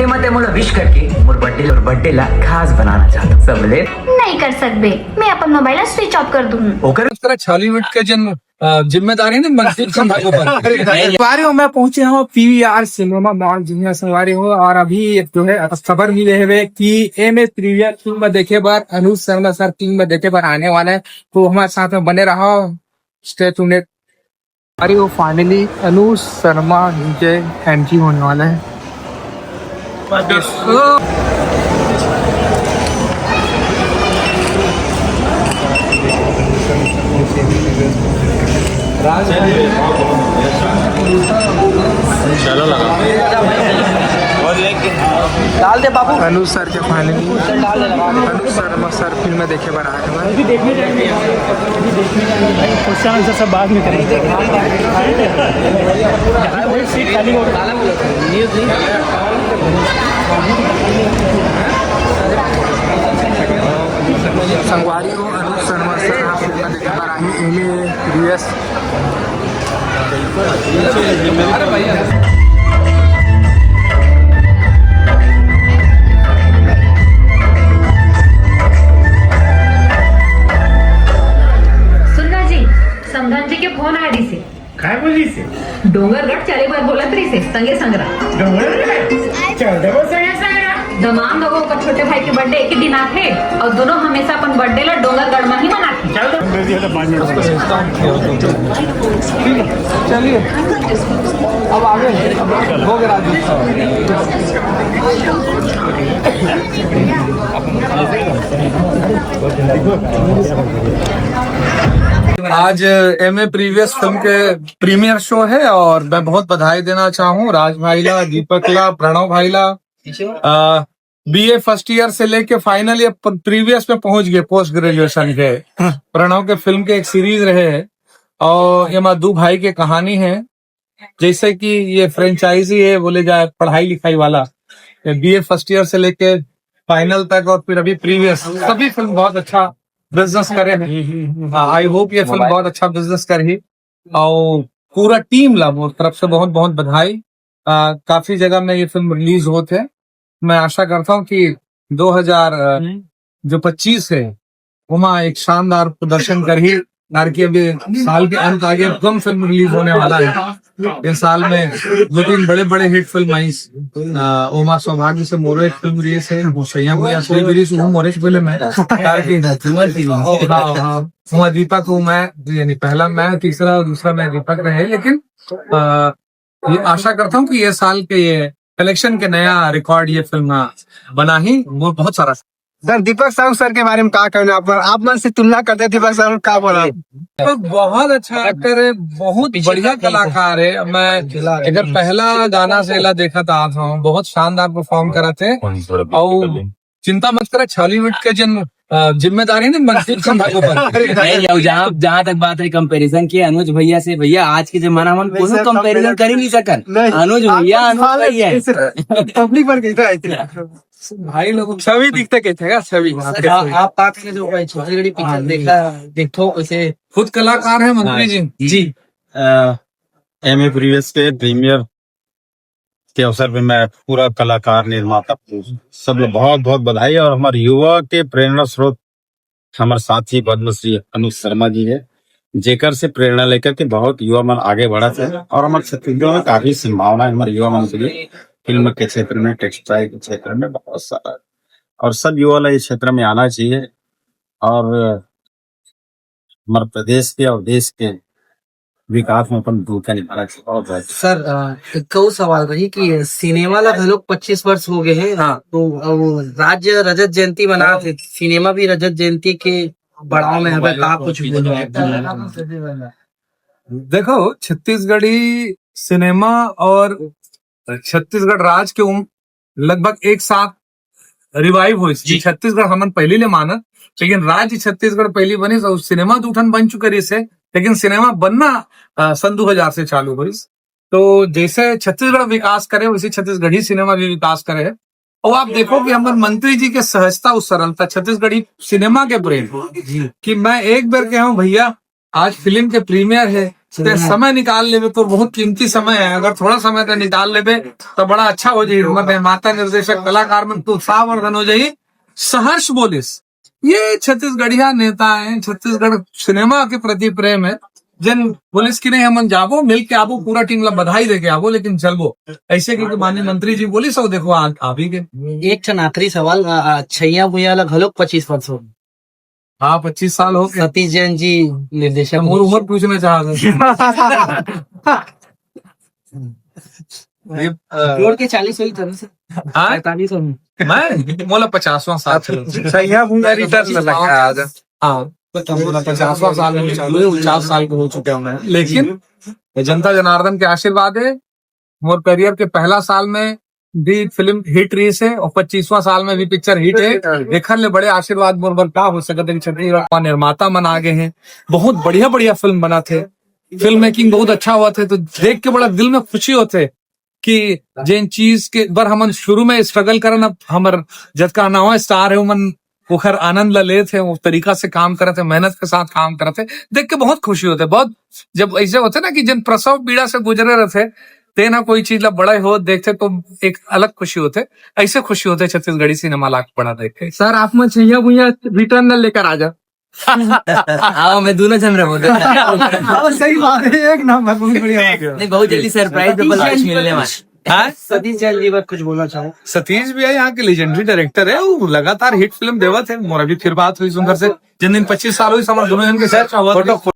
बुद्धिमत्तेमुळे wish करके मोर birthday ला खास बनाना चाहता हूँ सबले नहीं कर सकते, मैं अपन मोबाइल स्विच ऑफ कर दूँ। ओकर हॉलीवुड के जन जिम्मेदारी ने मंसूर संभाल ऊपर सवारी हो। मैं पहुंचे हूँ पीवीआर सिनेमा मॉल जिन्हें सवारी हो, और अभी जो है खबर मिले हुए कि एम प्रीवियर फिल्म देखे बार अनुज शर्मा सर फिल्म देखे बार आने वाला है, तो हमारे साथ में बने रहो। Stay tuned. अरे वो फाइनली अनुज शर्मा नीचे एंट्री होने वाला है। चलो लगा डाल दे बाबू। अनुज सर के finally Anuj Sharma sir film देखे बार आए हैं। अभी देखने जाएंगे, क्वेश्चन आंसर सब बाद में करेंगे। सीट खाली हो संगवारी हो अनुज शर्मा सर फिल्म देखे बार आए हैं। समधान जी के फोन आया दी से काय बोली से डोंगरगढ़ चले बार बोला तरी से संगे संगरा दमाम लोगों का छोटे भाई के बर्थडे एक ही दिन आते, और दोनों हमेशा अपन बर्थडे ला डोंगरगढ़ में ही मनाते। चलिए अब आगे हो गया। आज एमए प्रीवियस फिल्म के प्रीमियर शो है, और मैं बहुत बधाई देना चाहूँ राज भाईला, दीपकला, प्रणव भाईला। बीए फर्स्ट ईयर से लेके फाइनल ईयर प्रीवियस में पहुंच गए पोस्ट ग्रेजुएशन के। प्रणव के फिल्म के एक सीरीज रहे है, और ये मधु भाई की कहानी है। जैसे कि ये फ्रेंचाइजी है बोले जाए पढ़ाई लिखाई वाला, बीए फर्स्ट ईयर से लेके फाइनल तक, और फिर अभी प्रीवियस सभी फिल्म बहुत अच्छा बिजनेस करे हैं। आई होप ये फिल्म बहुत अच्छा बिजनेस करे, और पूरा टीम ला वो तरफ से बहुत बहुत बधाई। काफी जगह में ये फिल्म रिलीज होते है। मैं आशा करता हूँ कि 2025 है वहाँ एक शानदार प्रदर्शन कर ही नारकी। अभी साल के अंत आगे कम फिल्म रिलीज होने वाला है। इस साल में 2-3 बड़े बड़े हिट फिल्म आई। ओमा सौभाग्य से मोरे एक फिल्म रिलीज है, भूसैया को असली रिलीज वो मोरे फिल्म है। हाँ दीपक हूँ मैं, यानी पहला मैं, तीसरा और दूसरा मैं दीपक रहे। लेकिन ये आशा करता हूँ कि ये साल के ये कलेक्शन के नया रिकॉर्ड ये फिल्म बना ही वो बहुत सारा। सर दीपक साहू सर के बारे में क्या कहना आप मन से तुलना करते दीपक साहू क्या बोला? तो बहुत अच्छा एक्टर है, बहुत बढ़िया कलाकार है। मैं अगर पहला गाना से देखा था बहुत शानदार परफॉर्म करा थे, और चिंता मत करे हॉलीवुड के जन जिम्मेदारी ने मंसूर संभाल ऊपर। जहाँ तक बात है कंपैरिजन की अनुज भैया से, भैया आज के जमाना में कोई कंपैरिजन कर ही नहीं सकन। अनुज भैया पब्लिक पर कहता भाई लोग छवि दिखते कहते हैं छवि। आप बात करें जो छोटी पिक्चर देखा देखो उसे खुद कलाकार है मंत्री जी। एमए प्रीवियस के प्रीमियर के अवसर पे मैं पूरा कलाकार निर्माता सब लोग बहुत बहुत बधाई। और हमारे युवा के प्रेरणा स्रोत हमारे साथी पद्मश्री अनुज शर्मा जी है, जेकर से प्रेरणा लेकर के बहुत युवा मन आगे बढ़ा थे। और हमारे छत्तीसगढ़ में काफी संभावना है हमारे युवा मन के लिए, फिल्म के क्षेत्र में, टेक्सटाइल के क्षेत्र में बहुत सारा, और सब युवा इस क्षेत्र में आना चाहिए। और हमारे प्रदेश के और देश के विकास में अपन भूमिका निभाना चाहिए। सर एक सवाल रही कि सिनेमा ला लोग 25 वर्ष हो गए हैं। हाँ, तो राज्य रजत जयंती मना थे, सिनेमा भी रजत जयंती के बढ़ाव में हमें कहा कुछ देखो छत्तीसगढ़ी सिनेमा और छत्तीसगढ़ राज्य के लगभग एक साथ रिवाइव हुई। छत्तीसगढ़ हमन पहले ले मानत, लेकिन राज्य छत्तीसगढ़ पहली बनी, तो सिनेमा तो उठन बन चुके रही से, लेकिन सिनेमा बनना सन 2000 से चालू हुई। तो जैसे छत्तीसगढ़ विकास करे वैसे छत्तीसगढ़ी सिनेमा भी विकास करे। और आप देखो कि हमारे मंत्री जी के सहजता और सरलता, छत्तीसगढ़ी सिनेमा के प्रेम कि मैं एक बार कहा हूँ भैया आज फिल्म के प्रीमियर है, ते समय निकाल लेवे तो बहुत कीमती समय है। अगर थोड़ा समय का निकाल लेवे तो बड़ा अच्छा हो जाए। निर्माता निर्देशक कलाकार में तो उत्साहवर्धन हो जाये। सहर्ष बोलिस ये छत्तीसगढ़िया नेता है, छत्तीसगढ़ सिनेमा के प्रति प्रेम है। जन पुलिस की नहीं हमन जाबो मिल के आबो, पूरा टीम ला बधाई दे के आबो, लेकिन चलबो ऐसे क्योंकि माननीय मंत्री जी बोली सो देखो आ भी गए। एक आखिरी सवाल, छैया भुइया ला घलोक 25 वर्ष हो गए। हाँ 25 साल हो गए। सतीश जैन जी निर्देशक। मोर उम्र पूछना चाहता जोड़ के 40 हुई तरह से 45 हो। मैं मोला 50वां साल सैया भूंगा रिटर्न में लगा आज। हाँ 50वां साल में चालू है, 49 साल के हो चुके हैं मैं। लेकिन जनता जनार्दन के आशीर्वाद है। मोर करियर के पहला साल में भी फिल्म हिट रही है और 25वां साल में भी पिक्चर हिट है। देखने ले बड़े आशीर्वाद मोर बर का हो सकते छत्तीसगढ़ निर्माता मन आगे हैं, बहुत बढ़िया बढ़िया फिल्म बना थे, फिल्म मेकिंग बहुत अच्छा हुआ थे। तो देख के बड़ा दिल में खुशी होते कि जिन चीज के बर हमन शुरू में स्ट्रगल करन, अब हमर जब का नवा स्टार है उमन ओखर आनंद ले थे, वो तरीका से काम करे थे, मेहनत के साथ काम करे थे। देख के बहुत खुशी होते। बहुत जब ऐसे होते ना कि जिन प्रसव पीड़ा से गुजरे रहते ते ना कोई चीज ला बड़ा हो देखते तो एक अलग खुशी होते। ऐसे खुशी होते छत्तीसगढ़ी सिनेमा ला बड़ा देख के। सर आप में छैया भूंगा रिटर्न न लेकर आ जा। आओ मैं दोनों जन रहा सही बात है, एक नंबर बहुत बढ़िया। नहीं बहुत जल्दी सरप्राइज मिलने वाला। सतीश जैन जी बस कुछ बोलना चाहो। सतीश भी है यहाँ के लेजेंडरी डायरेक्टर है, वो लगातार हिट फिल्म देवत है। मोर अभी फिर बात हुई सुंदर से जिन दिन 25 साल हुई समझ दोनों जन के साथ फोटो